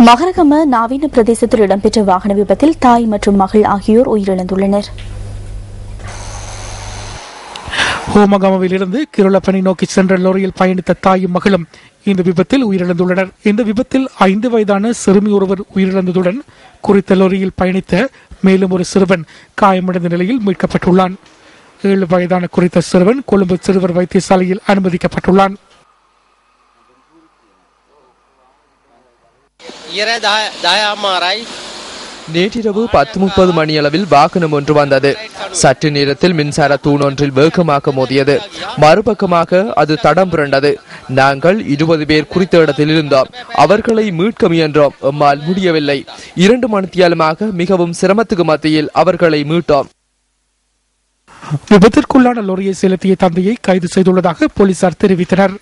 மகரகம நாவீன பிரதேசத்தில் இடம்பெற்ற வாகன விபத்தில் தாய் மற்றும் மகள் ஆகியோர் உயிரிழந்துள்ளனர். ஹோமகமவிலிருந்து கிருளப்பனை நோக்கி சென்ற லோரியில் பயணித்த தாயும் மகளும் இந்த விபத்தில் உயிரிழந்துள்ளனர். இந்த விபத்தில் 5 வயதான சிறுமி ஒருவர் உயிரிழந்ததுடன் குறித்த லோரியில் பயணித்த மேலும் ஒரு சிறுவன் காயமடைந்த நிலையில் மீட்கப்பட்டுள்ளான். 7 வயதான குறித்த சிறுவன் கொழும்பு சிறுவர் வைத்தியசாலையில் அனுமதிக்கப்பட்டுள்ளான். நேற்றிரவு 10:30 மணியளவில் வாகனம் ஒன்று வந்தது. சற்று நேரத்தில் மின்சார தூண் ஒன்றில் வேகமாக மோதியது. மறுபக்கமாக அது தடம் புரண்டது. நாங்கள் 20 பேர் குறித்த இடத்தில் இருந்தோம். அவர்களை மீட்க முயன்றோம். எம்மால் முடியவில்லை. 2 மணித்தியாலமாக மிகவும் சிரமத்துக்கு மத்தியில் அவர்களை மீட்டோம். விபத்திற்குள்ளான லோரியை செலுத்திய தந்தையை கைது செய்துள்ளதாக போலீசார் தெரிவித்தனர்.